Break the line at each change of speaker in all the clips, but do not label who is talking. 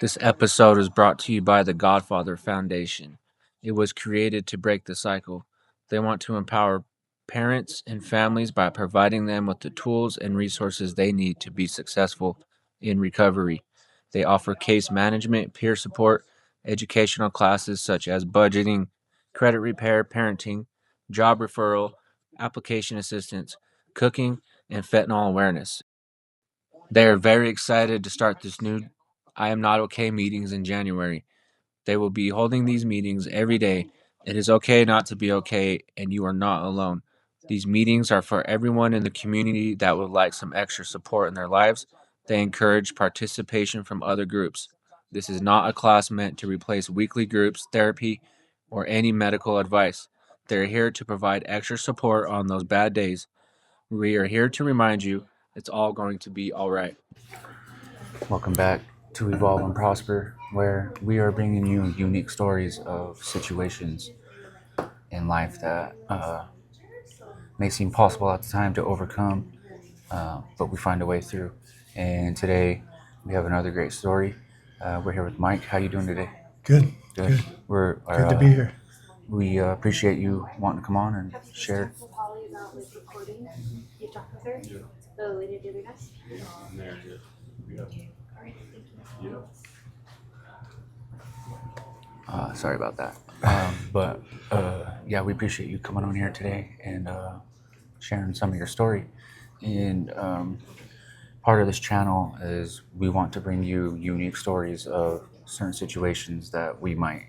This episode is brought to you by the Godfather Foundation. It was created to break the cycle. They want to empower parents and families by providing them with the tools and resources they need to be successful in recovery. They offer case management, peer support, educational classes such as budgeting, credit repair, parenting, job referral, application assistance, cooking, and fentanyl awareness. They are very excited to start this new I Am Not Okay meetings in January. They will be holding these meetings every day. It is okay not to be okay, and you are not alone. These meetings are for everyone in the community that would like some extra support in their lives. They encourage participation from other groups. This is not a class meant to replace weekly groups, therapy, or any medical advice. They're here to provide extra support on those bad days. We are here to remind you it's all going to be all right. Welcome back to Evolve and Prosper, where we are bringing you unique stories of situations in life that may seem possible at the time to overcome, but we find a way through. And today we have another great story. We're here with Mike. How you doing today?
Good.
We're
Good to be here.
We appreciate you wanting to come on and share. Sorry about that. But yeah, we appreciate you coming on here today and sharing some of your story. And part of this channel is we want to bring you unique stories of certain situations that we might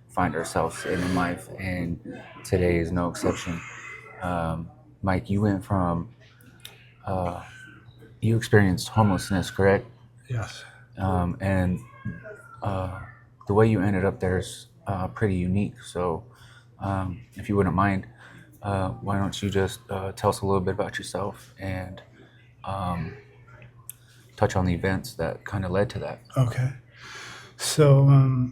find ourselves in life, and today is no exception. Mike, you went from you experienced homelessness, correct?
Yes.
And the way you ended up there is pretty unique. So, if you wouldn't mind, why don't you just tell us a little bit about yourself and touch on the events that kind of led to that?
Okay. So,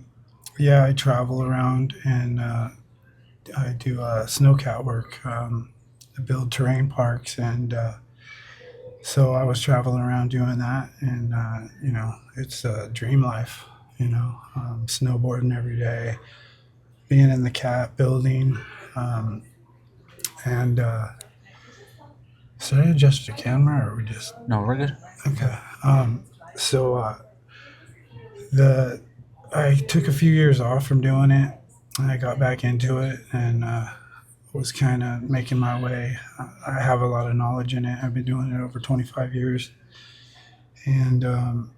yeah, I travel around and I do snowcat work. I build terrain parks, and so I was traveling around doing that, and it's a dream life. Snowboarding every day, being in the cat building, and should I adjust the camera, or we just
No, we're good.
okay? So the I took a few years off from doing it. I got back into it and was kind of making my way. I have a lot of knowledge in it. I've been doing it over 25 years. And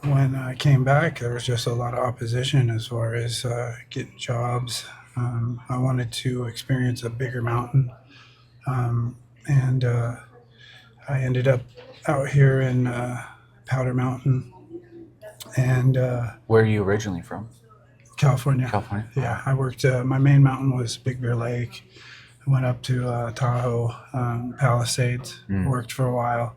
when I came back, there was just a lot of opposition as far as getting jobs. I wanted to experience a bigger mountain. And I ended up out here in Powder Mountain and
Where are you originally from?
California.
California.
Yeah, I worked. My main mountain was Big Bear Lake. I went up to Tahoe, Palisades. Worked for a while.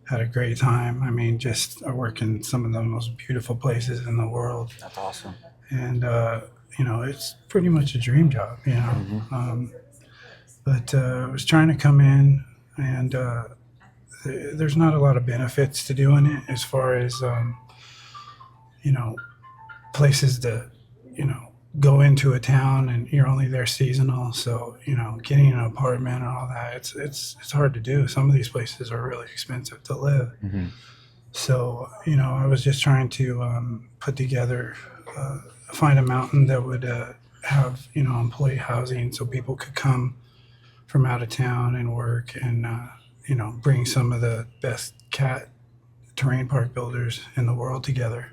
Had a great time. I mean, just I work in some of the most beautiful places in the world.
That's awesome.
And it's pretty much a dream job. But I was trying to come in, and there's not a lot of benefits to doing it as far as places to go into a town, and you're only there seasonal, so getting an apartment and all that, it's hard to do. Some of these places are really expensive to live. So I was just trying to put together find a mountain that would have employee housing so people could come from out of town and work, and bring some of the best cat terrain park builders in the world together.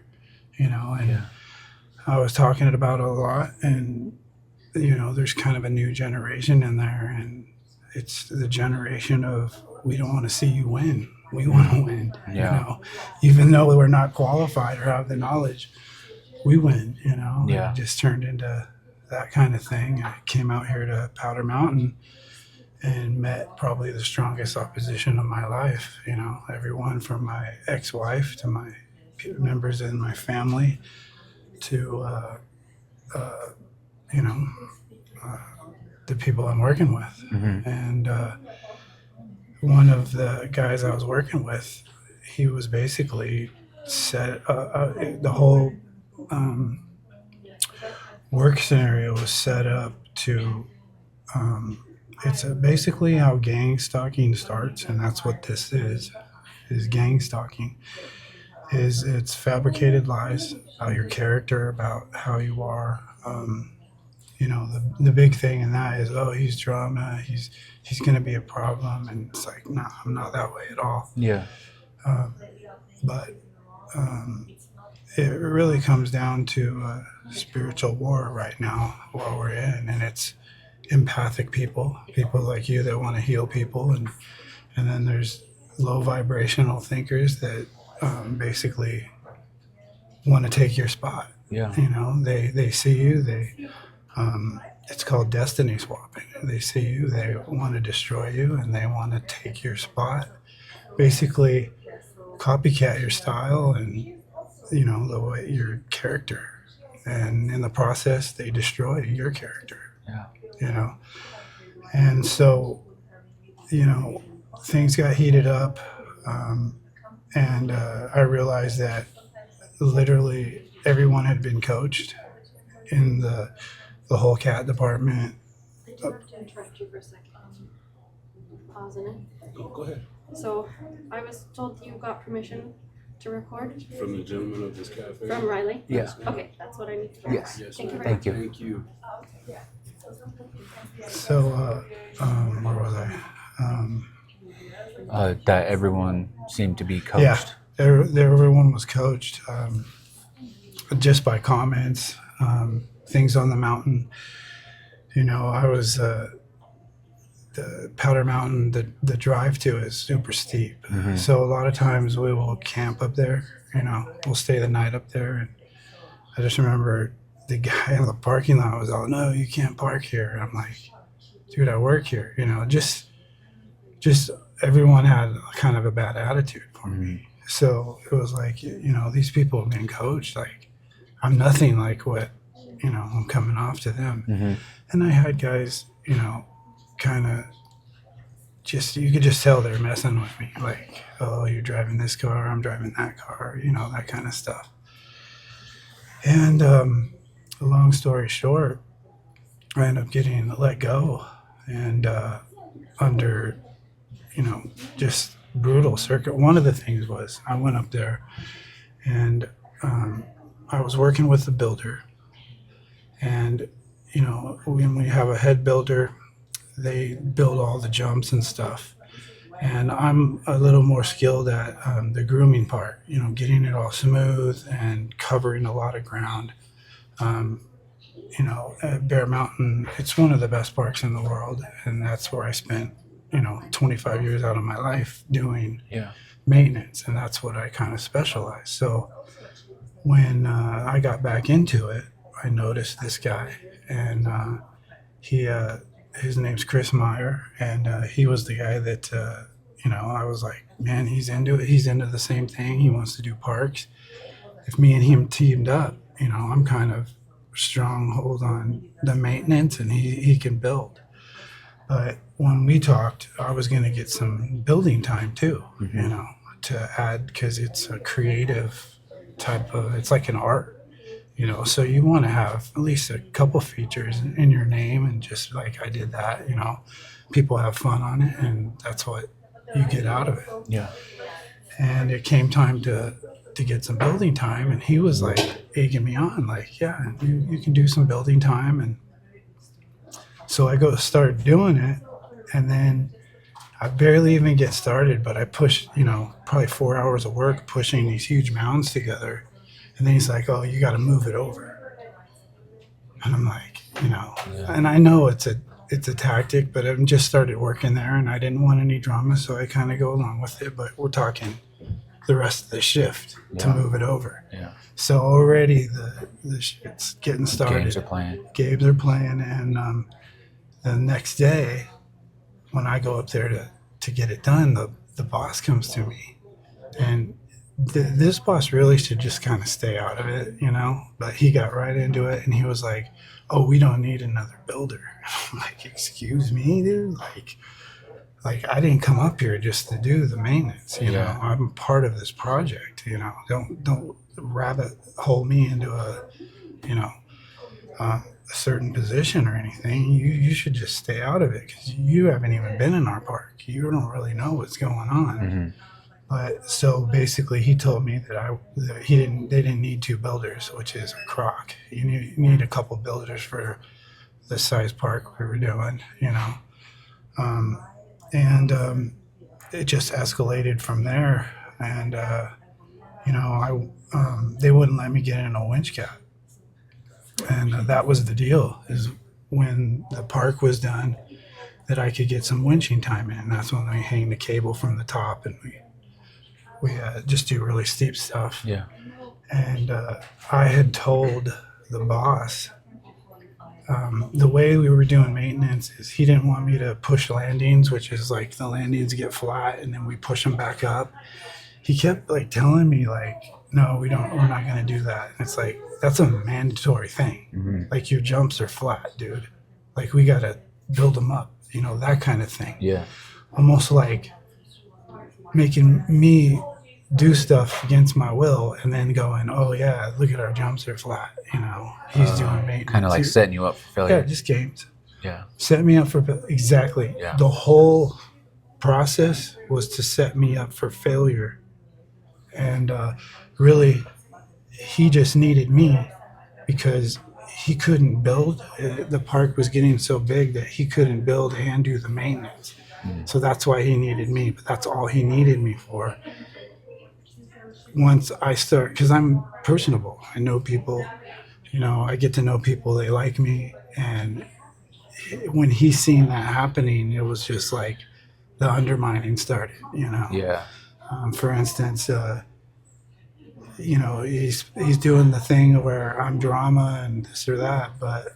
I was talking about it a lot, and there's kind of a new generation in there, and it's the generation of we don't want to see you win. We want to win. Even though we're not qualified or have the knowledge, we win. It just turned into that kind of thing. I came out here to Powder Mountain and met probably the strongest opposition of my life. Everyone from my ex-wife to my members in my family to the people I'm working with. And one of the guys I was working with, he was basically set the whole um, work scenario was set up to um, it's basically how gang stalking starts, and that's what this is gang stalking. Is it's fabricated lies about your character, about how you are. The big thing in that is, oh, he's drama, he's going to be a problem, and it's like, no, I'm not that way at all.
Yeah.
Um, but um, it really comes down to spiritual war right now, what we're in, and it's empathic people like you that want to heal people, and then there's low vibrational thinkers that basically want to take your spot.
Yeah.
They see you, it's called destiny swapping. They see you, they want to destroy you, and they want to take your spot. Basically, copycat your style and the way your character, and in the process, they destroy your character.
Yeah.
You know, and so you know things got heated up, and I realized that literally everyone had been coached in the whole cat department.
I do have to interrupt you for a second. Pause in it.
Oh, go ahead.
So, I was told you got permission to record
From the gentleman of this cafe.
from Riley?
Yeah.
Okay, that's what I need to know.
Yes.
Yes,
Thank you
ma'am.
very
Thank you.
Thank you.
So where was I?
That everyone seemed to be
Yeah,
coached.
everyone was coached just by comments, things on the mountain. I was the Powder Mountain. The drive to is super steep,
Mhm.
so a lot of times we will camp up there. We'll stay the night up there, and I just remember the guy in the parking lot was all, "No, you can't park here." I'm like, "Dude, I work here." Just everyone had kind of a bad attitude for me. So it was like, these people have been coached. Like, I'm nothing like what, I'm coming off to them.
Mm-hmm.
And I had guys, kind of you could just tell they're messing with me. Like, oh, you're driving this car, I'm driving that car, that kind of stuff. And long story short, I ended up getting let go, and under, just brutal circuit. One of the things was I went up there, and I was working with the builder, and when we have a head builder, they build all the jumps and stuff, and I'm a little more skilled at the grooming part, getting it all smooth and covering a lot of ground. At Bear Mountain, it's one of the best parks in the world, and that's where I spent 25 years out of my life doing
Yeah.
maintenance, and that's what I kind of specialize. So when I got back into it, I noticed this guy, and he his name's Chris Meyer, and he was the guy that I was like, man, he's into it. He's into the same thing. He wants to do parks. If me and him teamed up, I'm kind of stronghold on the maintenance, and he can build. But when we talked, I was going to get some building time too, to add, because it's a creative type of, it's like an art, so you want to have at least a couple features in your name, and just like I did that, people have fun on it, and that's what you get out of it.
Yeah.
And it came time to get some building time, and he was like egging me on, like, yeah, you can do some building time. And so I go start doing it, and then I barely even get started, but I pushed, probably 4 hours of work pushing these huge mounds together. And then he's like, oh, you got to move it over. And I'm like, and I know it's a tactic, but I've just started working there, and I didn't want any drama, so I kind of go along with it. But we're talking the rest of the shift to
Yeah.
move it over.
Yeah.
So already the shit's getting started.
Games are playing.
Games are playing, and the next day when I go up there to get it done, the boss comes to me, and this boss really should just kind of stay out of it, but he got right into it, and he was like, oh, we don't need another builder. I'm like, excuse me, dude? Like, like, I didn't come up here just to do the maintenance. You
Yeah.
know, I'm part of this project. You know, don't rabbit hole me into a, you know, a certain position or anything. You should just stay out of it because you haven't even been in our park. You don't really know what's going on.
Mm-hmm.
But so basically, he told me that they didn't need two builders, which is a crock. You need a couple builders for the size park we were doing, you know. And it just escalated from there. And you know, they wouldn't let me get in a winch cap, and that was the deal. Is when the park was done, that I could get some winching time in. That's when we hang the cable from the top, and we just do really steep stuff.
Yeah.
And I had told the boss the way we were doing maintenance is he didn't want me to push landings, which is like the landings get flat and then we push them back up. He kept like telling me like, no, we're not going to do that. And it's like, that's a mandatory thing.
Mm-hmm.
Like your jumps are flat, dude. Like we got to build them up, you know, that kind of thing.
Yeah.
Almost like making me do stuff against my will and then going, oh yeah, look at our jumps are flat. You know, he's doing maintenance.
Kind of like setting you up for failure.
Yeah, just games.
Yeah.
Set me up for exactly.
Yeah.
The whole process was to set me up for failure, and really, he just needed me because he couldn't build. The park was getting so big that he couldn't build and do the maintenance. So that's why he needed me. But that's all he needed me for. Once I start, because I'm personable, I know people. You know, I get to know people. They like me, and when he seen that happening, it was just like the undermining started. You know.
Yeah.
For instance, you know, he's doing the thing where I'm drama and this or that, but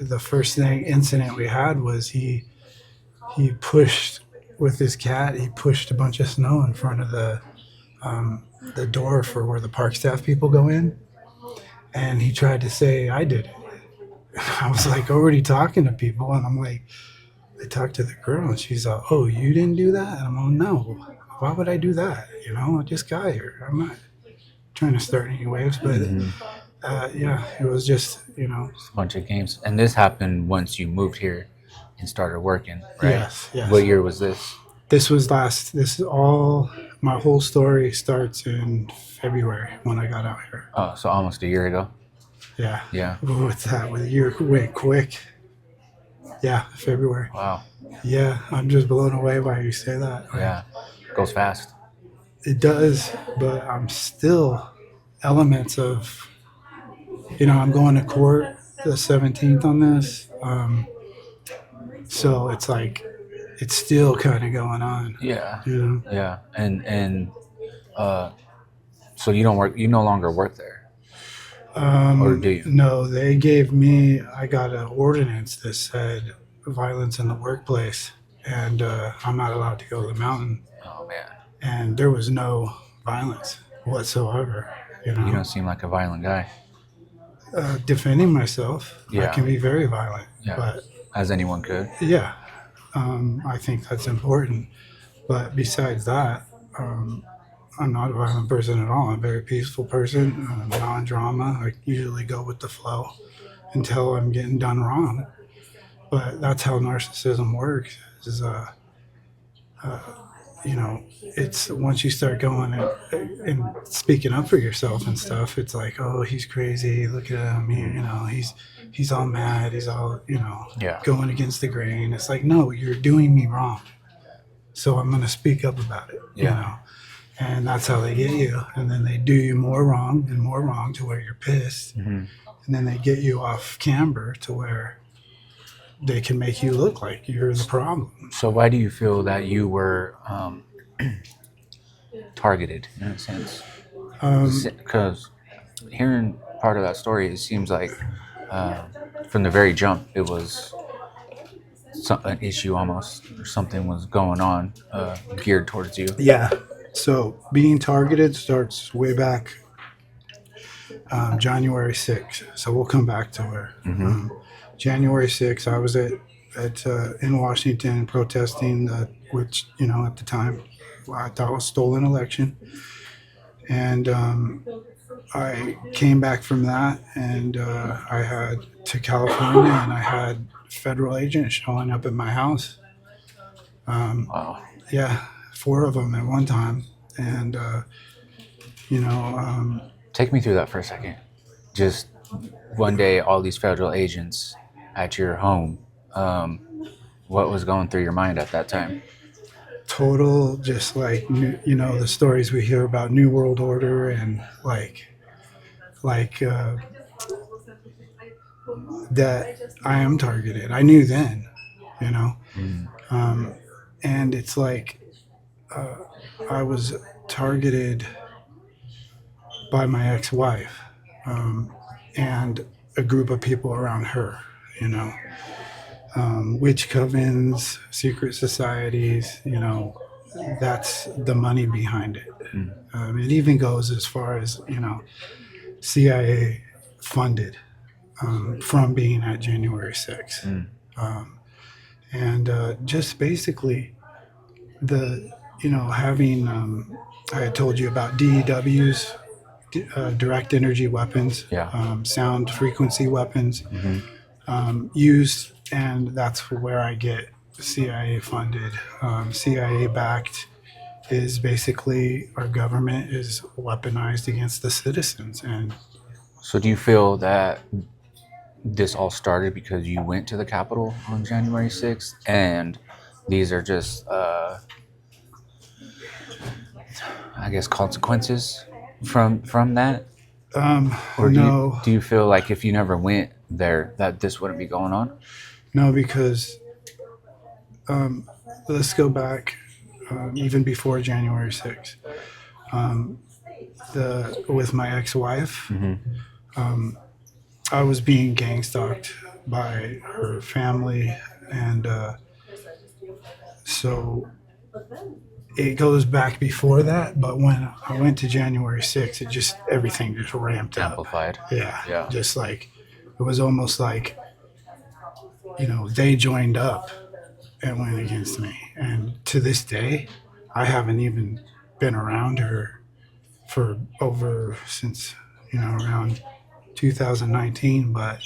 the first incident we had was he pushed with his cat. He pushed a bunch of snow in front of the door for where the park staff people go in, and he tried to say I did it. I was like already talking to people, and I'm like, I talked to the girl, and she's like, "Oh, you didn't do that?" And I'm like, "No, why would I do that? You know, I just got here. I'm not trying to start any waves." But yeah, it was just, you know,
A bunch of games. And this happened once you moved here and started working, right?
Yes.
What year was this?
This is all, my whole story starts in February when I got out here.
Oh, so almost a year ago.
Yeah.
Yeah.
What's that? With a year went quick. Yeah, February.
Wow.
Yeah, I'm just blown away by you say that.
Yeah. Goes fast.
It does, but I'm still elements of, you know, I'm going to court the 17th on this. So it's like, it's still kind of going on.
Yeah.
You know?
Yeah. And so you no longer work there. Or do you?
No, I got an ordinance that said violence in the workplace, and I'm not allowed to go to the mountain.
Oh man.
And there was no violence whatsoever. You know,
You don't seem like a violent guy.
defending myself,
Yeah.
I can be very violent.
Yeah.
But
As anyone could.
yeah, I think that's important. But besides that, I'm not a violent person at all. I'm a very peaceful person, non-drama. I usually go with the flow until I'm getting done wrong. But that's how narcissism works. Is you know, it's once you start going and speaking up for yourself and stuff, it's like, oh, he's crazy. Look at him. You know, he's all mad. He's all, you know,
Yeah.
going against the grain. It's like, no, you're doing me wrong. So I'm going to speak up about it.
Yeah.
You know. And that's how they get you. And then they do you more wrong to where you're pissed.
Mm-hmm.
And then they get you off camber to where they can make you look like you're the problem.
So why do you feel that you were targeted in a sense? Because hearing part of that story, it seems like from the very jump, it was an issue almost, or something was going on geared towards you.
Yeah. So being targeted starts way back January 6th. So we'll come back to where. January 6th, I was at in Washington protesting which at the time I thought was stolen election, and I came back from that, and I had to California, and I had federal agents showing up at my house.
Wow.
Yeah, 4 of them at one time, and
Take me through that for a second. Just one day, all these federal agents at your home. What was going through your mind at that time?
total just like the stories we hear about New World Order and like that I am targeted. I knew then, you know,
Mm.
and it's like uh, I was targeted by my ex-wife and a group of people around her, you know, witch covens, secret societies, that's the money behind it.
Mm.
It even goes as far as, CIA funded from being at January 6th.
Mm.
And just basically the, having, I had told you about DEWs, direct energy weapons,
Yeah.
sound frequency weapons
Mm-hmm.
used, and that's where I get CIA funded, CIA backed. Is basically our government is weaponized against the citizens, and
So, do you feel that this all started because you went to the Capitol on January 6th, and these are just, I guess, consequences from that? Or
no,
do you feel like if you never went there, that this wouldn't be going on?
no, because um, let's go back even before January 6th. With my ex-wife,
Mm-hmm.
I was being gang stalked by her family, and so it goes back before that. But when I went to January 6th, everything just ramped up.
Amplified.
Yeah,
Yeah.
just like it was almost like they joined up and went against me. And to this day, I haven't even been around her for over since around 2019, but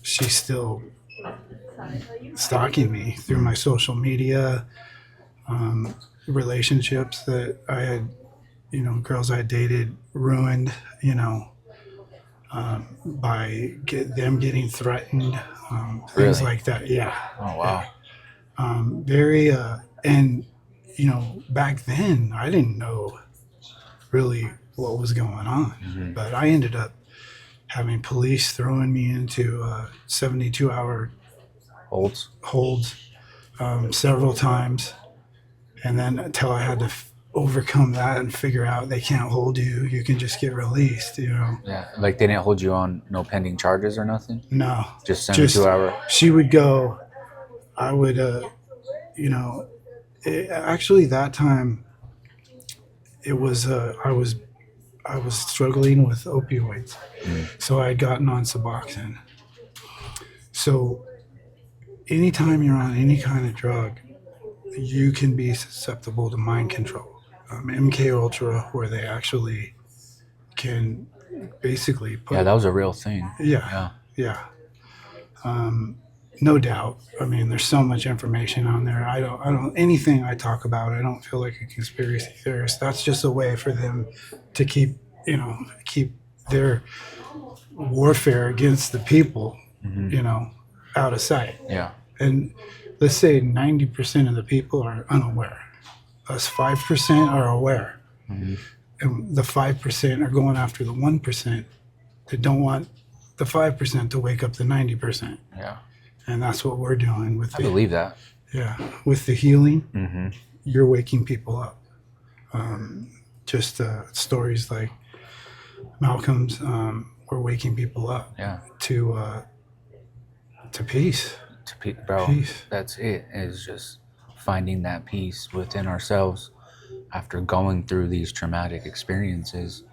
she's still stalking me through my social media, relationships that I had, girls I dated ruined, by them getting threatened, things
Really?
like that. Yeah.
Oh, wow.
Very, and, back then I didn't know really what was going on,
Mm-hmm.
but I ended up having police throwing me into 72-hour
Holds?
holds several times, and then until I had to overcome that and figure out they can't hold you, you can just get released.
Yeah. Like they didn't hold you on no pending charges or nothing?
No,
Just 72-hour?
she would go. I would, actually that time it was I was struggling with opioids, so I had gotten on Suboxone. So anytime you're on any kind of drug, you can be susceptible to mind control. MK Ultra, where they actually can basically put.
Yeah, that was a real thing.
Yeah, yeah. No doubt. I mean, there's so much information on there. I don't. Anything I talk about, I don't feel like a conspiracy theorist. That's just a way for them to keep their warfare against the people,
Mm-hmm.
out of sight.
Yeah.
And let's say 90% of the people are unaware. Us 5% are aware.
Mm-hmm.
And the 5% are going after the 1% that don't want the 5% to wake up the 90%.
Yeah.
And that's what we're doing with
I believe that.
with the healing.
Mm-hmm.
You're waking people up. Just stories like Malcolm's, we're waking people up
Yeah.
to peace.
Bro,
Peace.
that's it. Is just finding that peace within ourselves after going through these traumatic experiences.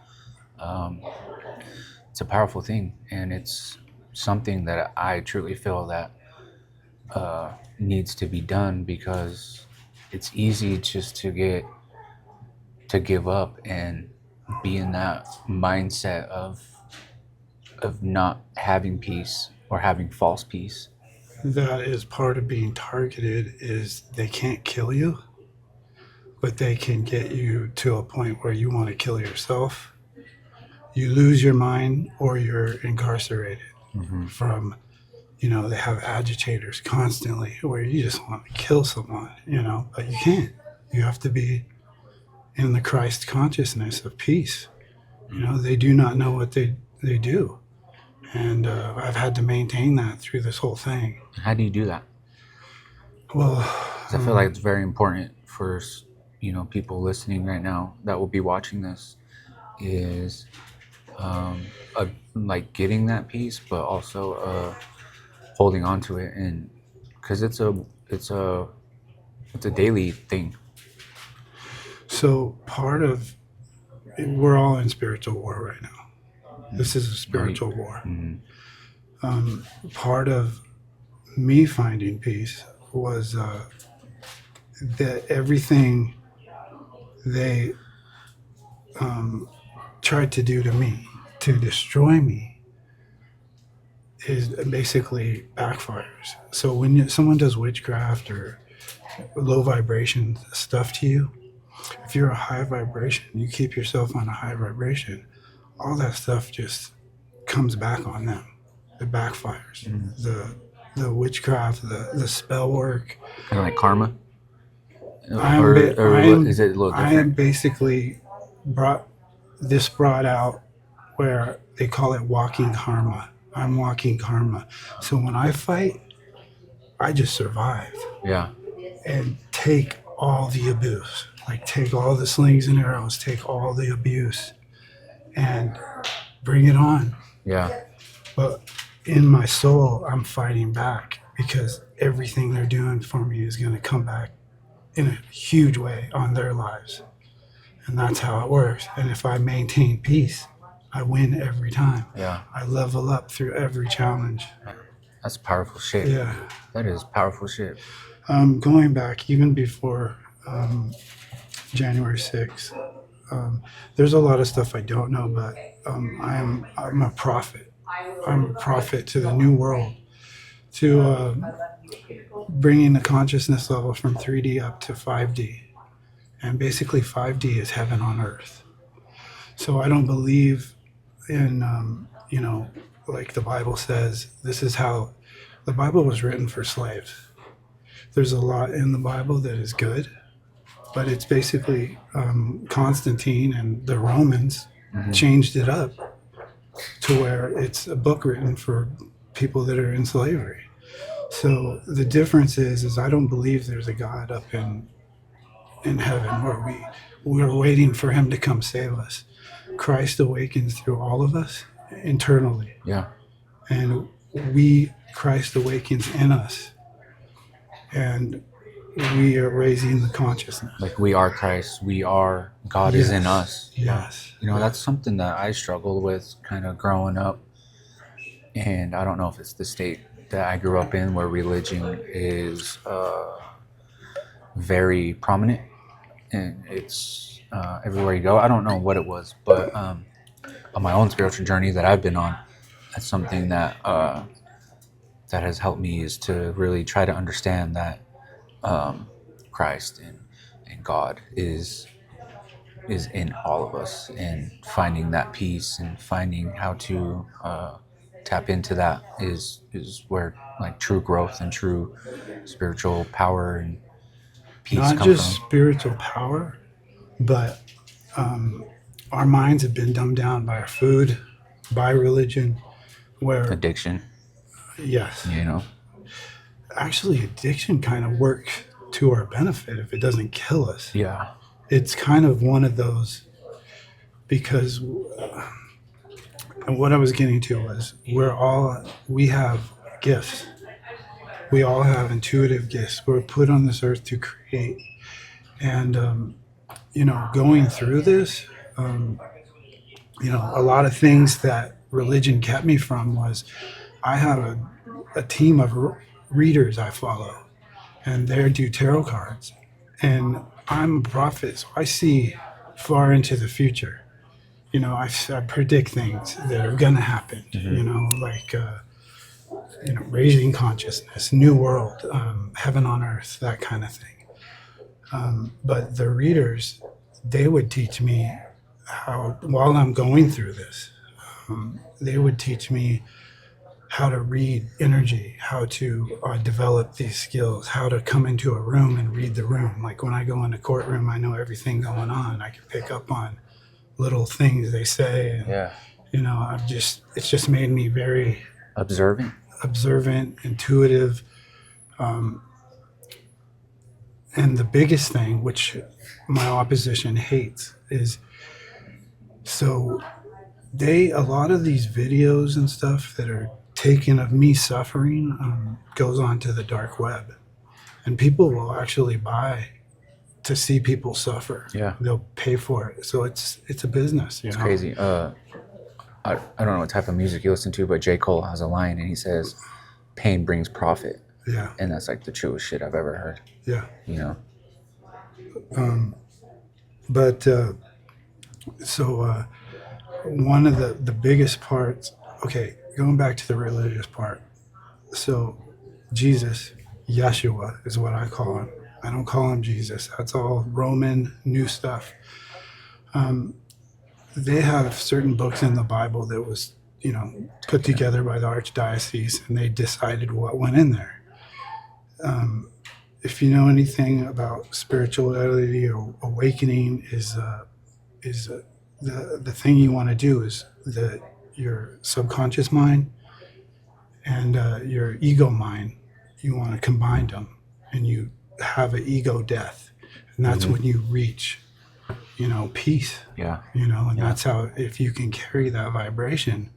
It's a powerful thing, and it's something that I truly feel that needs to be done, because it's easy just to give up and be in that mindset of not having peace or having false peace.
That is part of being targeted. Is they can't kill you, but they can get you to a point where you want to kill yourself. You lose your mind, or you're incarcerated.
Mm-hmm.
From, they have agitators constantly where you just want to kill someone, but you can't. You have to be in the Christ consciousness of peace. They do not know what they do. And I've had to maintain that through this whole thing.
How do you do that?
Well,
'Cause I feel like it's very important for people listening right now that will be watching this, is like getting that peace, but also holding on to it, and because it's a daily thing.
so part of we're all in spiritual war right now. This is a spiritual war.
Mm-hmm.
Part of me finding peace was that everything they tried to do to me, to destroy me, is basically backfires. So when someone does witchcraft or low vibration stuff to you, if you're a high vibration, you keep yourself on a high vibration, all that stuff just comes back on them. It backfires.
Mm-hmm.
The witchcraft, the spell work.
Kind of like karma,
I
or
am
is it a little
I am
different?
basically brought out where they call it walking karma. I'm walking karma. So when I fight, I just survive
Yeah.
and take all the abuse. Like take all the slings and arrows, take all the abuse and bring it on.
Yeah.
But in my soul, I'm fighting back because everything they're doing for me is going to come back in a huge way on their lives. And that's how it works. And if I maintain peace, I win every time.
Yeah.
I level up through every challenge.
That's powerful shit.
Yeah.
That is powerful shit.
Going back even before January 6th, there's a lot of stuff I don't know, but I'm a prophet. I'm a prophet to the new world, to bringing the consciousness level from 3D up to 5D. And basically 5D is heaven on earth. So I don't believe in, like the Bible says, this is how the Bible was written for slaves. There's a lot in the Bible that is good, but it's basically Constantine and the Romans changed it up to where it's a book written for people that are in slavery. So the difference is I don't believe there's a God up in heaven where we're waiting for him to come save us. Christ awakens through all of us internally.
Yeah.
And Christ awakens in us. And we are raising the consciousness.
Like we are Christ. God is in us.
Yes.
That's something that I struggled with kind of growing up. And I don't know if it's the state that I grew up in where religion is very prominent, and it's everywhere you go. I don't know what it was, but on my own spiritual journey that I've been on, that's something that has helped me, is to really try to understand that Christ and God is in all of us, and finding that peace and finding how to tap into that is where like true growth and true spiritual power and peace
Not
come
just
from.
spiritual power, but our minds have been dumbed down by our food, by religion, where
Addiction,
yes,
actually
addiction kind of works to our benefit if it doesn't kill us.
Yeah.
It's kind of one of those, because and what I was getting to was we have gifts. We all have intuitive gifts. We're put on this earth to create. And, going through this, a lot of things that religion kept me from was I had a team of readers I follow, and they do tarot cards. And I'm a prophet, so I see far into the future. I predict things that are going to happen. Like raising consciousness, new world, heaven on earth, that kind of thing. But the readers, they would teach me how, while I'm going through this, they would teach me how to read energy, how to develop these skills, how to come into a room and read the room. Like when I go in a courtroom, I know everything going on. I can pick up on little things they say. And,
Yeah.
it's just made me very
Observant.
intuitive. And the biggest thing, which my opposition hates, is so a lot of these videos and stuff that are taken of me suffering goes onto the dark web, and people will actually buy to see people suffer.
Yeah.
They'll pay for it. So it's a business.
It's crazy. I don't know what type of music you listen to, but J. Cole has a line and he says, "Pain brings profit."
Yeah.
And that's like the truest shit I've ever heard.
Yeah.
You know.
One of the biggest parts, okay, going back to the religious part. So Jesus, Yeshua is what I call him. I don't call him Jesus. That's all Roman new stuff. They have certain books in the Bible that was, put together by the archdiocese, and they decided what went in there. If you know anything about spirituality or awakening, the thing you want to do is your subconscious mind and your ego mind, you want to combine them, and you have an ego death, and that's when you reach peace.
Yeah.
And that's how, if you can carry that vibration,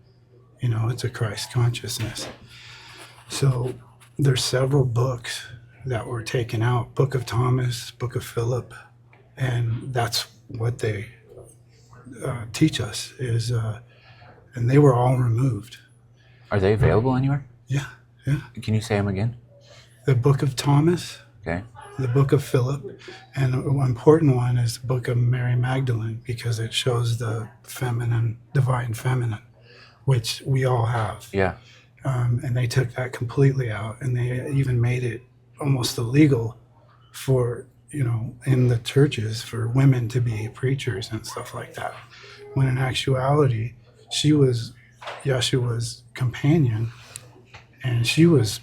it's a Christ consciousness. So there's several books that were taken out, Book of Thomas, Book of Philip, and that's what they teach us is, and they were all removed.
Are they available anywhere?
Yeah.
Can you say them again?
The Book of Thomas,
Okay.
the Book of Philip, and an important one is the Book of Mary Magdalene, because it shows the divine feminine, which we all have.
Yeah.
And they took that completely out, and they even made it almost illegal for, in the churches for women to be preachers and stuff like that. When in actuality, she was Yeshua's companion, and she was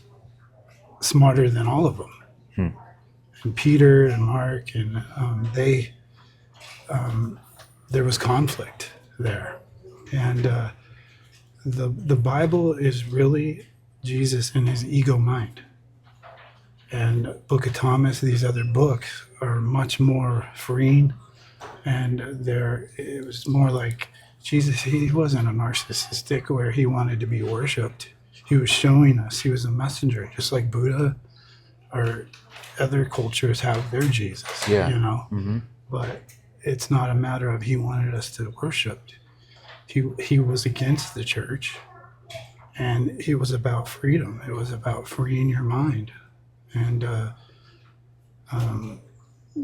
smarter than all of them. And Peter and Mark, and there was conflict there. And the Bible is really Jesus in his ego mind. And Book of Thomas, these other books are much more freeing, and it was more like Jesus. He wasn't a narcissistic where he wanted to be worshipped. He was showing us. He was a messenger, just like Buddha or other cultures have their Jesus.
Yeah.
But it's not a matter of he wanted us to worship. He was against the church, and he was about freedom. It was about freeing your mind and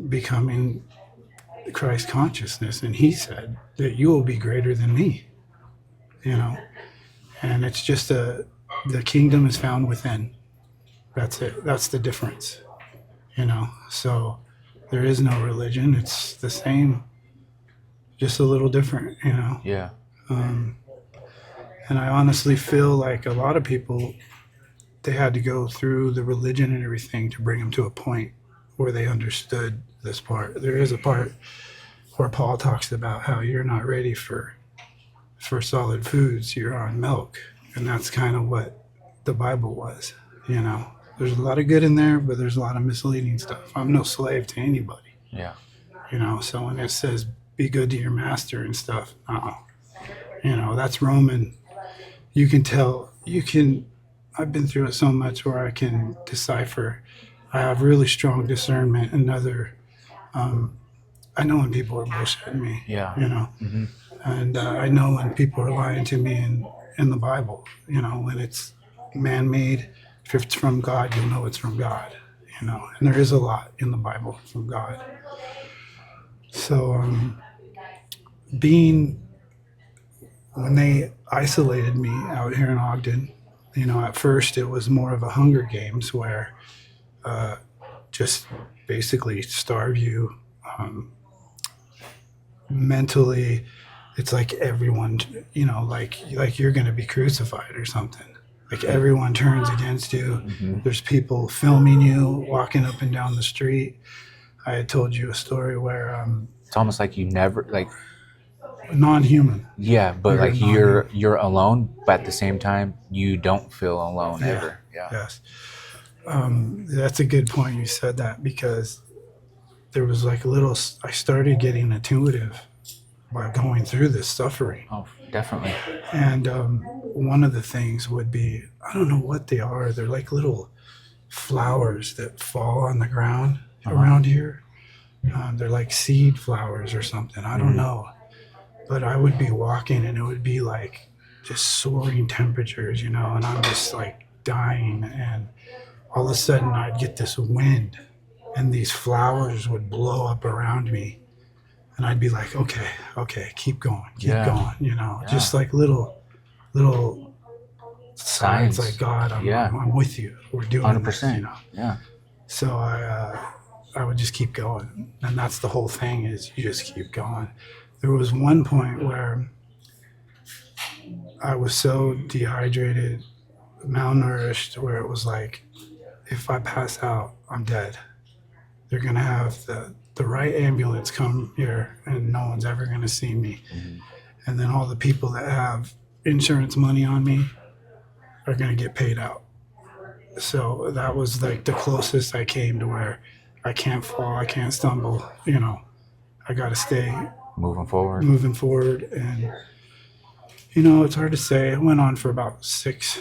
becoming Christ consciousness. And he said that you will be greater than me, and it's just the kingdom is found within. That's it. That's the difference, so there is no religion. It's the same, just a little different,
Yeah.
And I honestly feel like a lot of people, they had to go through the religion and everything to bring them to a point where they understood this part. There is a part where Paul talks about how you're not ready for solid foods, you're on milk. And that's kind of what the Bible was, There's a lot of good in there, but there's a lot of misleading stuff. I'm no slave to anybody.
Yeah.
So when it says be good to your master and stuff, that's Roman. You can tell, I've been through it so much where I can decipher. I have really strong discernment, and I know when people are bullshitting me.
Yeah.
And I know when people are lying to me in the Bible, when it's man-made if it's from God, you'll know it's from God, you know. And there is a lot in the Bible from God. So, being when they isolated me out here in Ogden, you know, at first it was more of a Hunger Games where just basically starve you mentally. It's like everyone, you know, like you're going to be crucified or something. Like everyone turns against you. There's people filming you walking up and down the street. I had told you a story where
It's almost like you never like.
non-human.
Yeah, but
You're
like
non-human.
you're alone, but at the same time, you don't feel alone
Yeah.
ever. Yeah.
Yes. That's a good point. You said that because there was like a little. I started getting intuitive by going through this suffering.
Oh, definitely.
And one of the things would be, I don't know what they are. They're like little flowers that fall on the ground around here. They're like seed flowers or something. I don't know. But I would be walking and it would be like just soaring temperatures, you know, and I'm just like dying. And all of a sudden I'd get this wind and these flowers would blow up around me. And I'd be like, okay, keep going, going, you know, just like little signs like, God, I'm with you. We're doing
100%.
this, you know.
Yeah.
So I would just keep going. And that's the whole thing is you just keep going. There was one point where I was so dehydrated, malnourished, where it was like, if I pass out, I'm dead. They're going to have the right ambulance come here and no one's ever going to see me. And then all the people that have insurance money on me are going to get paid out. So that was like the closest I came to where I can't fall, I can't stumble, you know. I got to stay
moving forward.
And, you know, it's hard to say. It went on for about six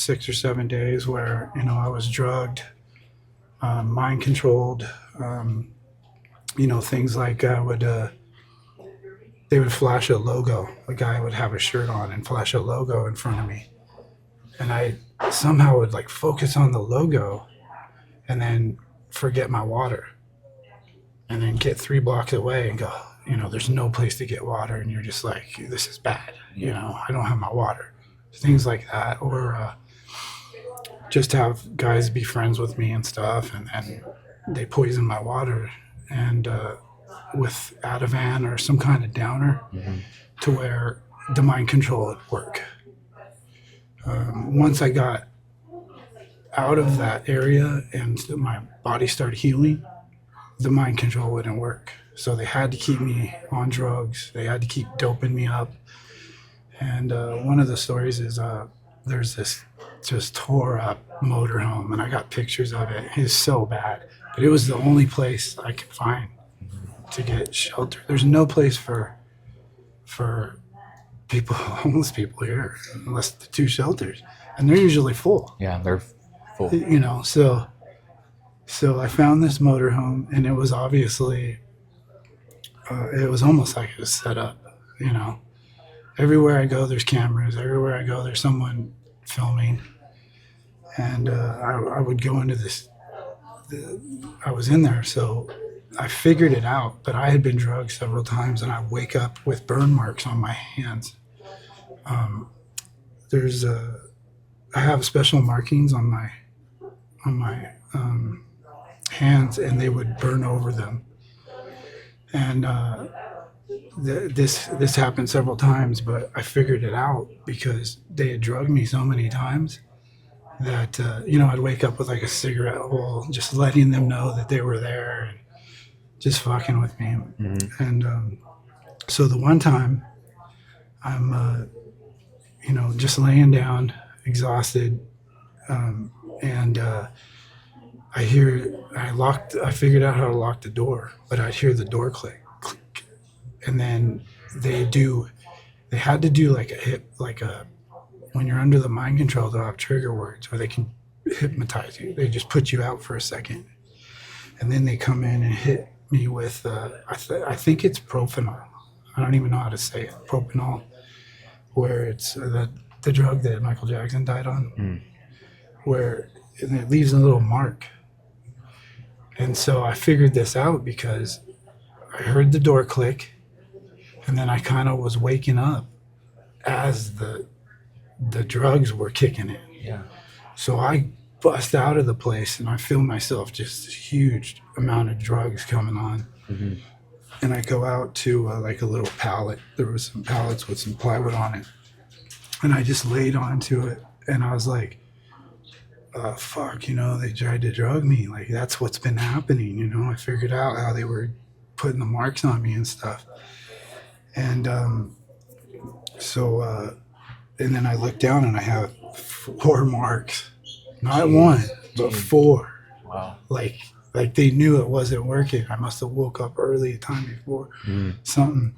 or 7 days where, you know, I was drugged, mind controlled, you know, things like they would flash a logo. A guy would have a shirt on and flash a logo in front of me. And I somehow would like focus on the logo and then forget my water. And then get 3 blocks away and go, you know, there's no place to get water. And you're just like, this is bad. You know, I don't have my water. Things like that. Or just have guys be friends with me and stuff. And they poison my water. And with Ativan or some kind of downer to where the mind control would work. Once I got out of that area and my body started healing, the mind control wouldn't work. So they had to keep me on drugs. They had to keep doping me up. And one of the stories is there's this just tore up motorhome, and I got pictures of it. It's so bad. But it was the only place I could find to get shelter. There's no place for people, homeless people here, unless the 2 shelters. And they're usually full.
Yeah, they're full.
You know, so I found this motorhome, and it was obviously, it was almost like it was set up, you know. Everywhere I go, there's cameras. Everywhere I go, there's someone filming. And I would go into this, I was in there, so I figured it out, but I had been drugged several times, and I wake up with burn marks on my hands. I have special markings on my hands, and they would burn over them. And this happened several times, but I figured it out because they had drugged me so many times that you know, I'd wake up with like a cigarette hole, just letting them know that they were there and just fucking with me. And so the one time I'm you know, just laying down exhausted, and I figured out how to lock the door, but I'd hear the door click, and then they had to do when you're under the mind control, they'll have trigger words where they can hypnotize you. They just put you out for a second, and then they come in and hit me with I think it's propanol. I don't even know how to say it. Propanol, where it's the drug that Michael Jackson died on. where and it leaves a little mark. And so I figured this out because I heard the door click, and then I kind of was waking up as the drugs were kicking in.
Yeah.
So I bust out of the place, and I feel myself just this huge amount of drugs coming on.
Mm-hmm.
And I go out to like a little pallet. There was some pallets with some plywood on it, and I just laid onto it, and I was like, fuck, they tried to drug me. Like, that's what's been happening. I figured out how they were putting the marks on me and stuff. And and then I looked down, and I have 4 marks, not one, but 4.
Wow.
Like they knew it wasn't working. I must have woke up early the time before something.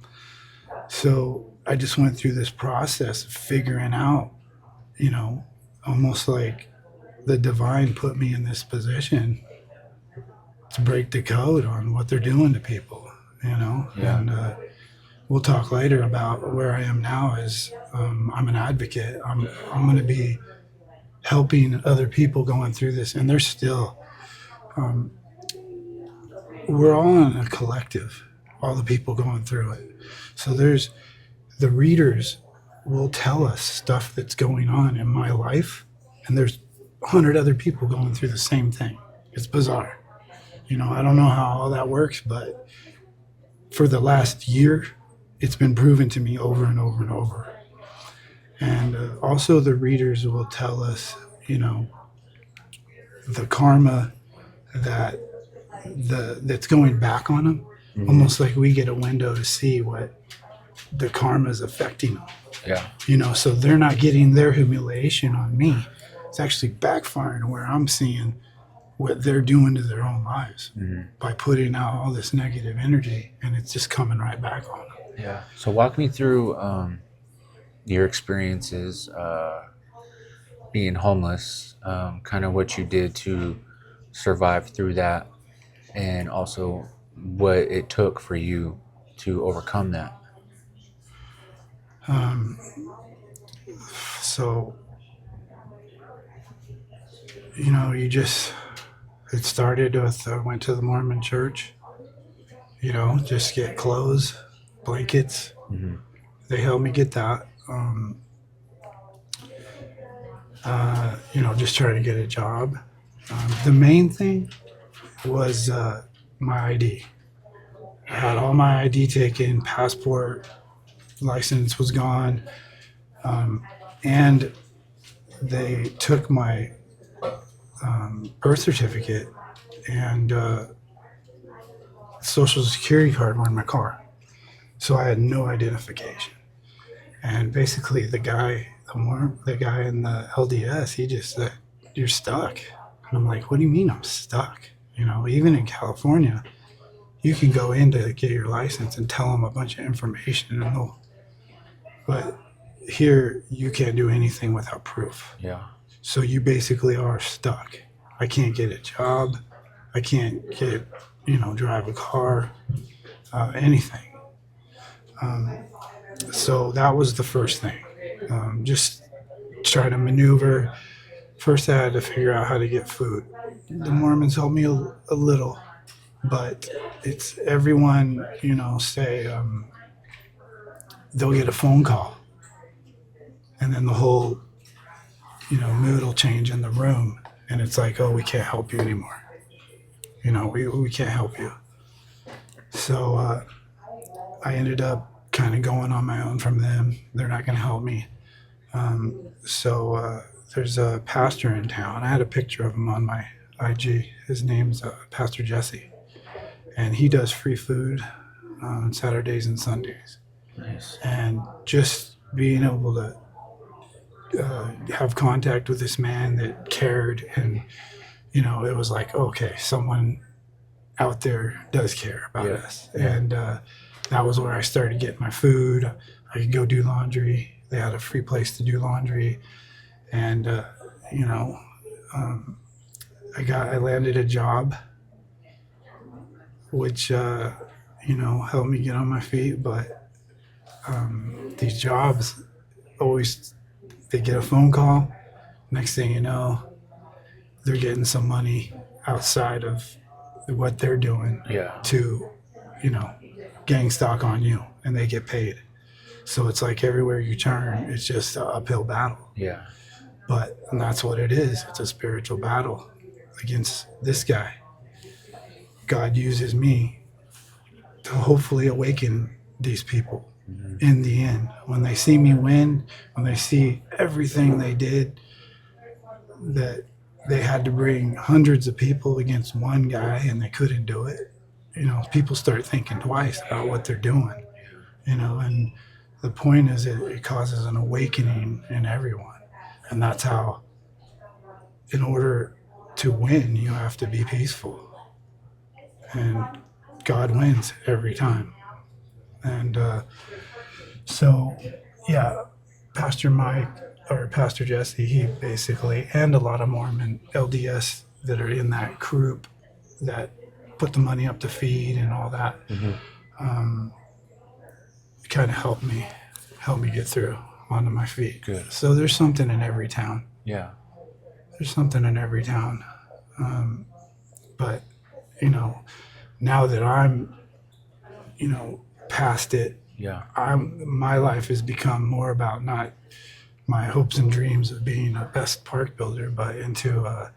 So I just went through this process of figuring out, almost like the divine put me in this position to break the code on what they're doing to people,
Yeah.
And we'll talk later about where I am now. Is I'm an advocate. I'm going to be helping other people going through this, and there's still. We're all in a collective, all the people going through it. So there's the readers will tell us stuff that's going on in my life, and there's 100 other people going through the same thing. It's bizarre. I don't know how all that works, but for the last year, it's been proven to me over and over and over. And also the readers will tell us, the karma that's going back on them, almost like we get a window to see what the karma is affecting them.
Yeah.
So they're not getting their humiliation on me. It's actually backfiring where I'm seeing what they're doing to their own lives by putting out all this negative energy, and it's just coming right back on them.
Yeah. So walk me through your experiences being homeless, kind of what you did to survive through that, and also what it took for you to overcome that.
So, it started with I went to the Mormon church, just get clothes, blankets.
Mm-hmm.
They helped me get that. Just trying to get a job. The main thing was my ID. I had all my ID taken, passport, license was gone, and they took my birth certificate and social security card were in my car. So I had no identification. And basically the guy in the LDS, he just said, "You're stuck." And I'm like, "What do you mean I'm stuck?" Even in California, you can go in to get your license and tell them a bunch of information, but here you can't do anything without proof.
Yeah.
So you basically are stuck. I can't get a job. I can't drive a car, anything. So that was the first thing. Just try to maneuver. First, I had to figure out how to get food. The Mormons helped me a little, but it's everyone, say they'll get a phone call, and then the whole, mood will change in the room, and it's like, "Oh, we can't help you anymore. We can't help you." So I ended up kind of going on my own from them. They're not going to help me. So there's a pastor in town. I had a picture of him on my IG. His name's Pastor Jesse, and he does free food on Saturdays and Sundays.
Nice.
And just being able to have contact with this man that cared, and it was like, okay, someone out there does care about us. And that was where I started getting my food. I could go do laundry. They had a free place to do laundry, and I landed a job, which helped me get on my feet. But these jobs always, they get a phone call. Next thing you know, they're getting some money outside of what they're doing
Yeah.
to, you know, gang stock on you, and they get paid. So it's like everywhere you turn, it's just an uphill battle.
Yeah.
But and that's what it is. It's a spiritual battle against this guy. God uses me to hopefully awaken these people in the end. When they see me win, when they see everything they did, that they had to bring hundreds of people against one guy and they couldn't do it. You know, people start thinking twice about what they're doing, you know, and the point is it causes an awakening in everyone. And that's how, in order to win, you have to be peaceful. And God wins every time. And so, yeah, Pastor Mike or Pastor Jesse, he basically, and a lot of Mormon LDS that are in that group that put the money up to feed and all that, kind of helped me get through onto my feet.
Good.
So there's something in every town.
Yeah.
There's something in every town. But, you know, now that I'm, you know, past it,
Yeah.
my life has become more about not my hopes and dreams of being a best park builder, but into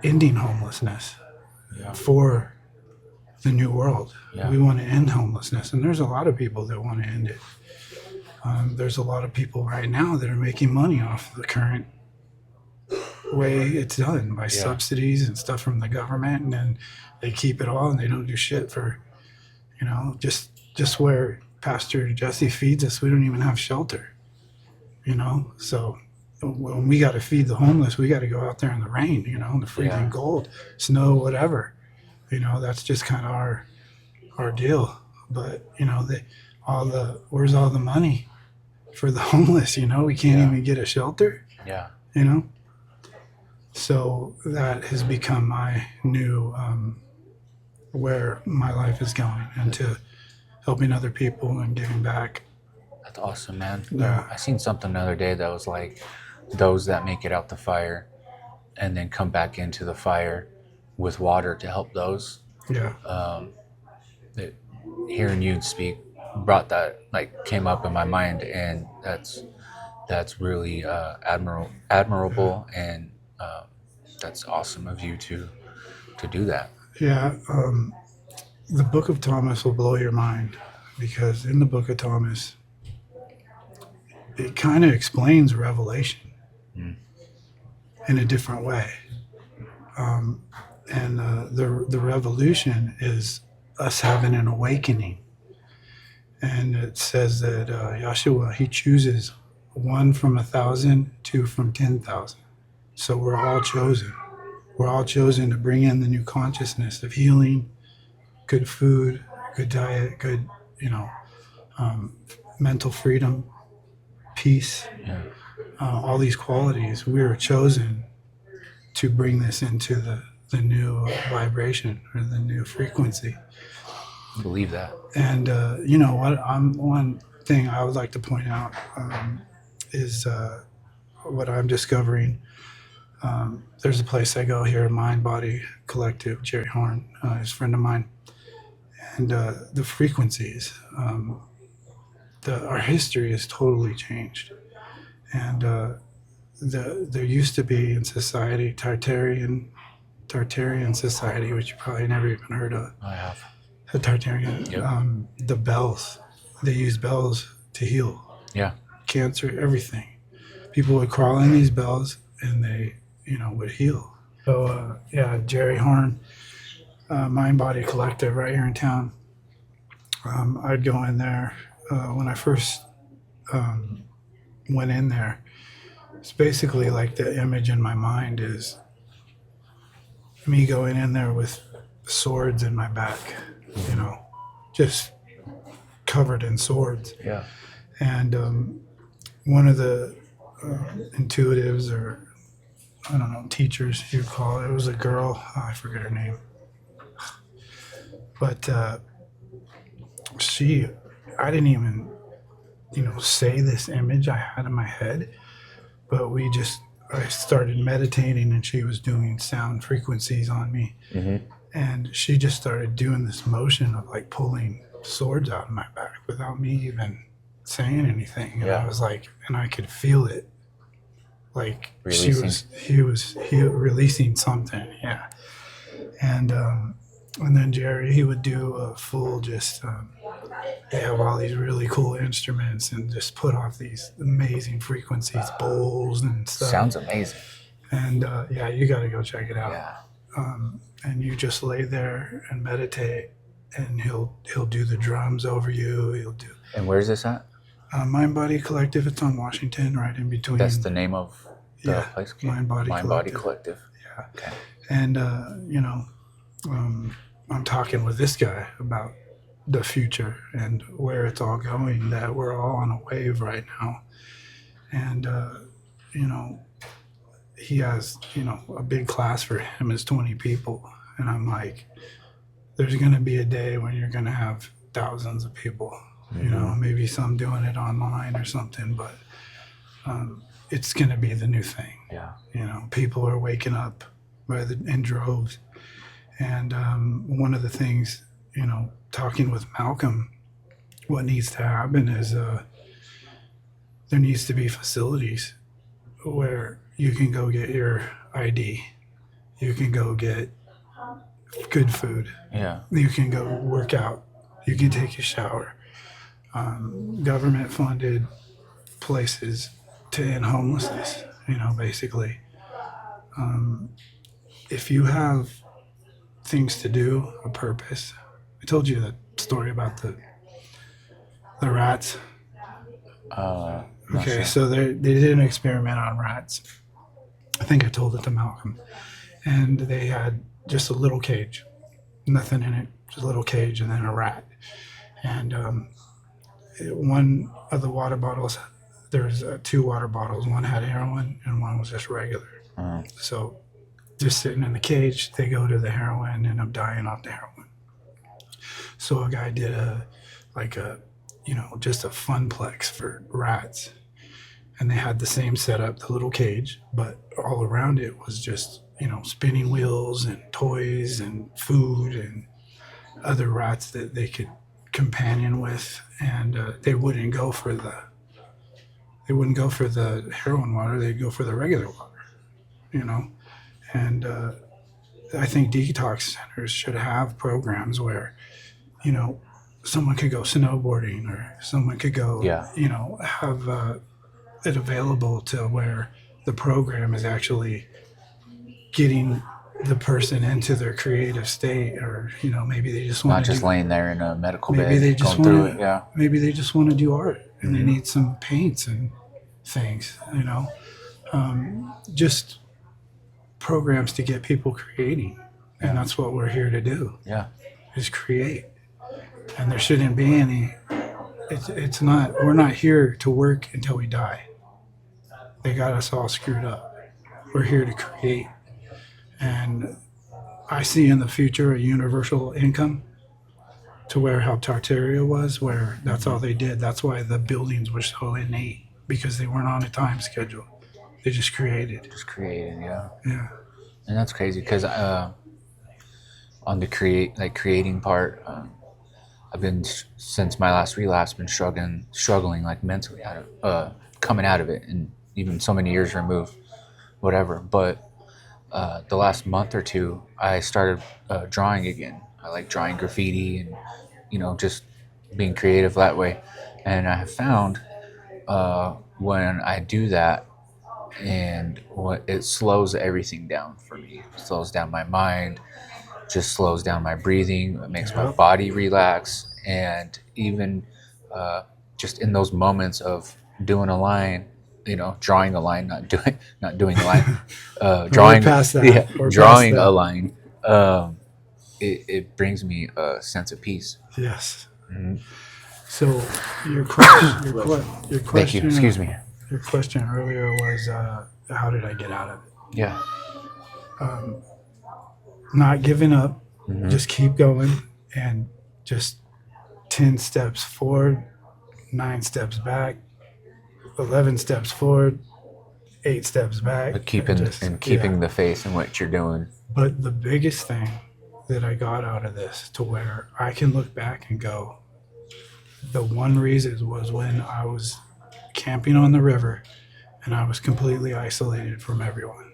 ending homelessness
Yeah.
for the new world.
Yeah.
We want to end homelessness, and there's a lot of people that want to end it. There's a lot of people right now that are making money off the current way it's done by subsidies and stuff from the government, and then they keep it all and they don't do shit for, you know, just where Pastor Jesse feeds us, we don't even have shelter, you know. So when we got to feed the homeless, we got to go out there in the rain, you know, in the freezing cold, snow, whatever, you know. That's just kind of our deal. But you know, where's all the money for the homeless? You know, we can't even get a shelter.
Yeah.
You know. So that has become my new where my life is going, into helping other people and giving back.
That's awesome, man.
Yeah.
I seen something the other day that was like, those that make it out the fire and then come back into the fire with water to help those.
Yeah.
Hearing you speak brought that, like, came up in my mind, and that's really admirable, and that's awesome of you to do that.
Yeah. The Book of Thomas will blow your mind, because in the Book of Thomas, it kind of explains Revelation in a different way. And the revolution is us having an awakening. And it says that Yahshua, he chooses 1 from 1,000, 2 from 10,000. So we're all chosen. We're all chosen to bring in the new consciousness of healing, good food, good diet, good, you know, mental freedom, peace, all these qualities. We are chosen to bring this into the new vibration, or the new frequency.
I believe that.
And you know what? One thing I would like to point out is what I'm discovering. There's a place I go here, Mind Body Collective. Jerry Horn is a friend of mine, and the frequencies. Our history has totally changed, and there used to be in society Tartarian society, which you probably never even heard of.
I have.
The Tartarian, the bells. They use bells to heal.
Yeah.
Cancer, everything. People would crawl in these bells and they, you know, would heal. So Jerry Horn, Mind Body Collective, right here in town. I'd go in there when I first went in there. It's basically like the image in my mind is me going in there with swords in my back, you know, just covered in swords.
Yeah.
And one of the intuitives, or I don't know, teachers you call it was a girl. I forget her name, but I didn't even, you know, say this image I had in my head, but we just I started meditating, and she was doing sound frequencies on me,
Mm-hmm.
and she just started doing this motion of like pulling swords out of my back without me even saying anything. And I
Yeah.
was like, and I could feel it, like
Releasing.
he was releasing something, yeah. And then Jerry, he would do a full just. They have all these really cool instruments and just put off these amazing frequencies, bowls and stuff.
Sounds amazing.
And yeah, you got to go check it out.
Yeah.
And you just lay there and meditate, and he'll do the drums over you. He'll do
And where's this at?
Mind Body Collective. It's on Washington, right in between.
That's the name of the
Yeah,
place?
Mind Body Collective.
Collective.
Yeah.
Okay.
And I'm talking with this guy about the future and where it's all going. That we're all on a wave right now, and he has a big class for him is 20 people, and I'm like, there's going to be a day when you're going to have thousands of people. Maybe some doing it online or something, but it's going to be the new thing.
Yeah.
People are waking up in droves. And one of the things, talking with Malcolm, what needs to happen is there needs to be facilities where you can go get your ID, you can go get good food,
Yeah.
you can go work out, you can take a shower. Government funded places to end homelessness, basically. If you have things to do, a purpose. I told you that story about the rats.
Not
Okay,
sure.
so they did an experiment on rats. I think I told it to Malcolm. And they had just a little cage, nothing in it, just a little cage, and then a rat. And one of the water bottles, there's 2 water bottles. One had heroin, and one was just regular. So just sitting in the cage, they go to the heroin and end up dying off the heroin. So a guy did just a funplex for rats. And they had the same setup, the little cage, but all around it was just, spinning wheels and toys and food and other rats that they could companion with. And they wouldn't go for the heroin water, they'd go for the regular water, And I think detox centers should have programs where, someone could go snowboarding or someone could go,
Yeah.
have it available to where the program is actually getting the person into their creative state, or, maybe they just want
Not
to
just laying there in a medical
maybe
bed
they just
going through
want
it. Yeah.
maybe they just want to do art and they need some paints and things, just programs to get people creating. And that's what we're here to do,
Yeah.
is create. And there shouldn't be any, it's not, we're not here to work until we die. They got us all screwed up. We're here to create. And I see in the future a universal income, to where how Tartaria was, where that's all they did. That's why the buildings were so innate, because they weren't on a time schedule. They just created.
Just creating. Yeah.
Yeah.
And that's crazy because on the creating part, I've been since my last relapse been struggling like mentally coming out of it, and even so many years removed, whatever. But the last month or two, I started drawing again. I like drawing graffiti and just being creative that way. And I have found when I do that, and it slows everything down for me. It slows down my mind, just slows down my breathing. It makes my body relax, and even just in those moments of doing a line, drawing a line, not doing a line, drawing
past that.
yeah,
We're
drawing
past that.
a line. It brings me a sense of peace.
Yes.
Mhm.
So your question, your question,
Thank you. Excuse me.
Your question earlier was, how did I get out of it?
Yeah.
Not giving up,
Mhm.
just keep going, and just 10 steps forward, 9 steps back, 11 steps forward, 8 steps back.
But keeping the faith in what you're doing.
But the biggest thing that I got out of this, to where I can look back and go, the one reason was when I was camping on the river and I was completely isolated from everyone.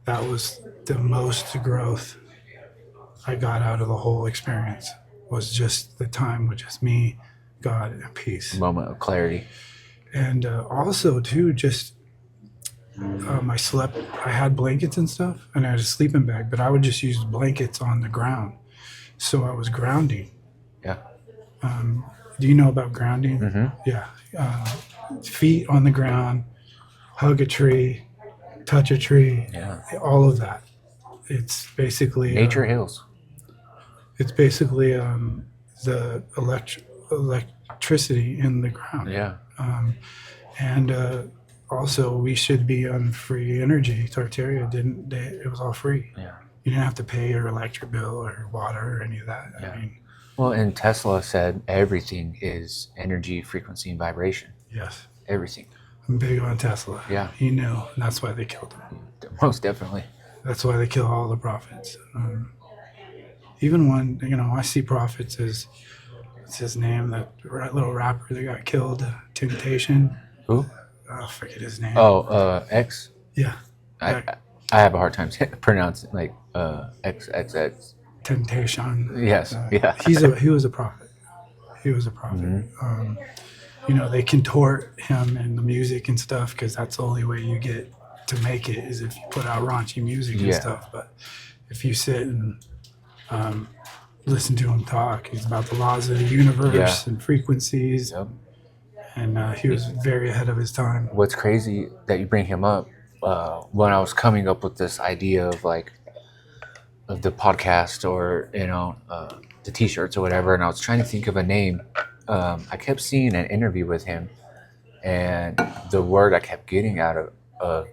That was the most growth I got out of the whole experience, was just the time with just me, God, and peace.
Moment of clarity.
And also, too, just I had blankets and stuff, and I had a sleeping bag, but I would just use blankets on the ground. So I was grounding.
Yeah.
Do you know about grounding?
Mm-hmm.
Yeah. Feet on the ground, hug a tree, touch a tree,
Yeah.
all of that. It's basically
Nature heals.
It's basically the electricity in the ground.
Yeah.
And also, we should be on free energy. Tartaria it was all free.
Yeah.
You didn't have to pay your electric bill or water or any of that.
Yeah.
I mean,
Well, and Tesla said everything is energy, frequency, and vibration.
yes.
Everything.
I'm big on Tesla.
Yeah.
He knew, and that's why they killed him.
Most definitely.
That's why they kill all the prophets. Even when, I see prophets as, what's his name, that little rapper that got killed, Temptation.
Who?
I forget his name.
Oh, X.
Yeah.
I have a hard time pronouncing like XXX.
Temptation.
Yes. Yeah.
He was a prophet. He was a prophet.
Mm-hmm.
They contort him and the music and stuff because that's the only way you get to make it, is if you put out raunchy music and stuff. But if you sit and listen to him talk, he's about the laws of the universe and frequencies.
Yep.
And he was very ahead of his time.
What's crazy that you bring him up, when I was coming up with this idea of the podcast or the t-shirts or whatever, and I was trying to think of a name, I kept seeing an interview with him, and the word I kept getting out of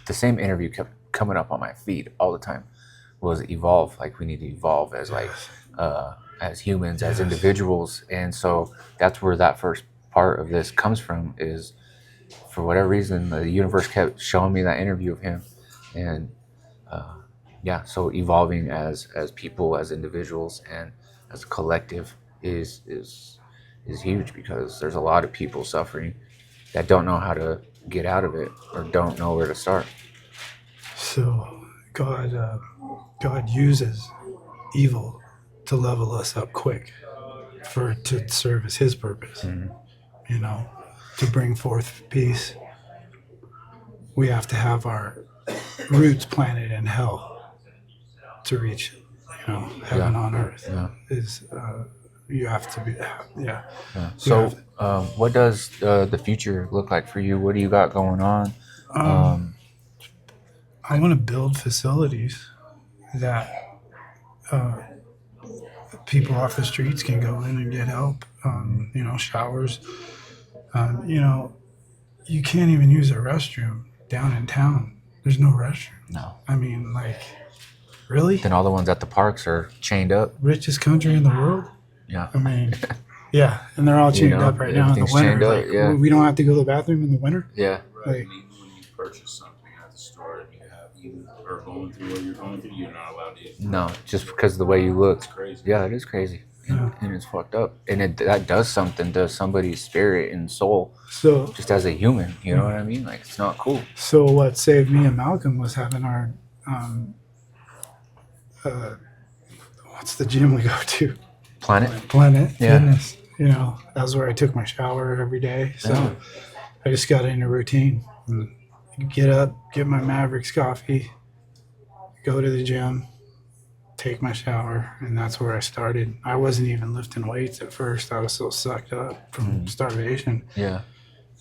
the same interview kept coming up on my feed all the time was evolve. Like, we need to evolve as as humans, as individuals. And so that's where that first part of this comes from, is for whatever reason the universe kept showing me that interview of him. And so evolving as people, as individuals, and as a collective is huge, because there's a lot of people suffering that don't know how to get out of it or don't know where to start.
So God uses evil to level us up quick to serve his purpose.
Mm-hmm.
To bring forth peace. We have to have our roots planted in hell to reach, heaven on earth.
Yeah.
You have to be, yeah.
So, what does the future look like for you? What do you got going on?
I want to build facilities that people off the streets can go in and get help. Showers. You can't even use a restroom down in town. There's no restroom.
No.
I mean, really?
Then all the ones at the parks are chained up.
Richest country in the world?
Yeah.
I mean, yeah, and they're all chained up right now in the
everything's
winter.
chained up,
We don't have to go to the bathroom in the winter?
Yeah.
Right. When you purchase something at the store and you are going through what you're going through, you're not allowed to eat.
No, just because of the way you look.
It's crazy.
Yeah, it is crazy. And it's fucked up. And that does something to somebody's spirit and soul,
So,
just as a human. You know what I mean? Like, it's not cool.
so what saved me and Malcolm was having our, what's the gym we go to?
Planet?
Planet
Yeah.
Fitness. That's where I took my shower every day. So
Yeah.
I just got in a routine. Get up, get my Mavericks coffee, go to the gym, take my shower, and that's where I started. I wasn't even lifting weights at first. I was so sucked up from starvation
Yeah.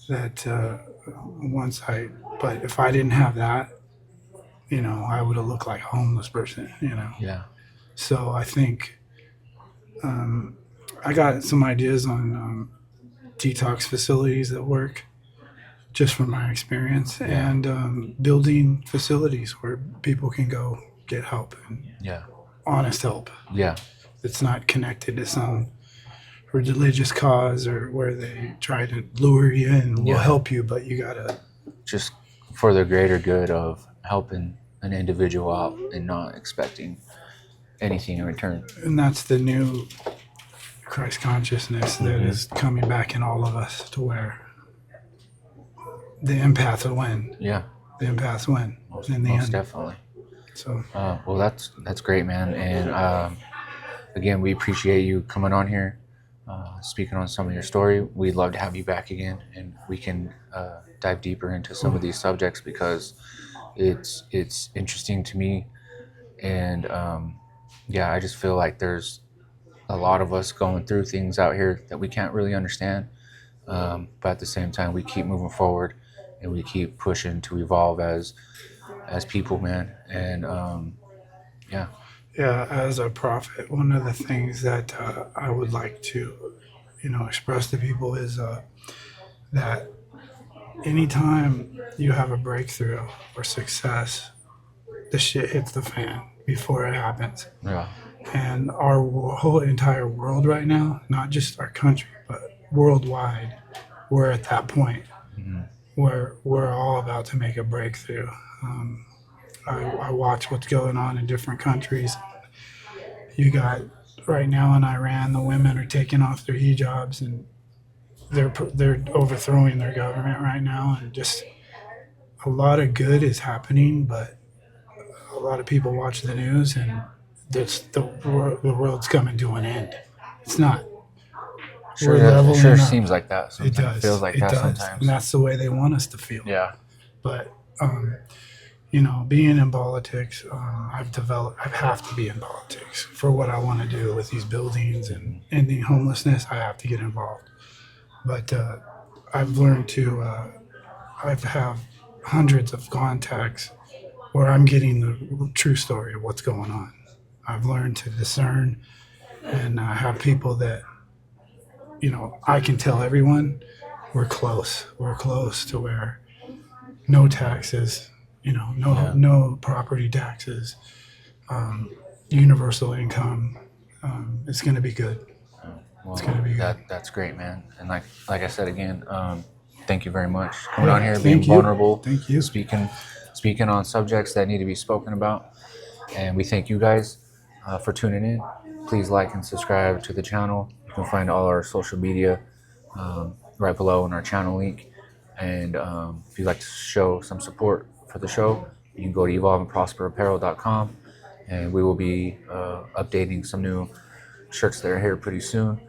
that but if I didn't have that, I would have looked like a homeless person,
Yeah.
So I think I got some ideas on detox facilities that work, just from my experience, and building facilities where people can go get help, and
Yeah.
honest help.
Yeah.
It's not connected to some religious cause or where they try to lure you in. We'll help you, but you gotta.
Just for the greater good of helping an individual out and not expecting anything in return.
And that's the new Christ consciousness that is coming back in all of us, to where the empath will win.
Yeah,
The empaths win in the
most
end.
definitely.
So
Well, that's great, man. And again, we appreciate you coming on here, speaking on some of your story. We'd love to have you back again, and we can dive deeper into some of these subjects, because it's interesting to me. And yeah, I just feel like there's a lot of us going through things out here that we can't really understand. But at the same time, we keep moving forward, and we keep pushing to evolve as people, man. And yeah.
yeah, as a prophet, one of the things that I would like to, express to people is that anytime you have a breakthrough or success, the shit hits the fan before it happens.
Yeah.
And our whole entire world right now, not just our country, but worldwide, we're at that point where we're all about to make a breakthrough. I watch what's going on in different countries. You got right now in Iran, the women are taking off their hijabs, and they're overthrowing their government right now, and just a lot of good is happening. But a lot of people watch the news, and the world's coming to an end. It's not.
Sure,
We're
it
leveling
sure
up.
seems like that sometimes.
It does.
It feels like
it
that
does.
sometimes.
And that's the way they want us to feel.
Yeah.
But being in politics, I have to be in politics for what I want to do with these buildings and ending homelessness. I have to get involved. But I've learned to. I have hundreds of contacts where I'm getting the true story of what's going on. I've learned to discern, and I have people that I can tell everyone we're close. We're close to where no taxes, no property taxes, universal income. It's going to be good.
Well,
It's gonna be good.
That's great, man. And like I said again, thank you very much coming
Yeah,
on here,
thank
being
you.
vulnerable,
Thank you.
speaking on subjects that need to be spoken about. And we thank you guys for tuning in. Please like and subscribe to the channel. You can find all our social media right below in our channel link. And if you'd like to show some support for the show, you can go to evolveandprosperapparel.com, and we will be updating some new shirts that are here pretty soon.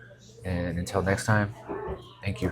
And until next time, thank you.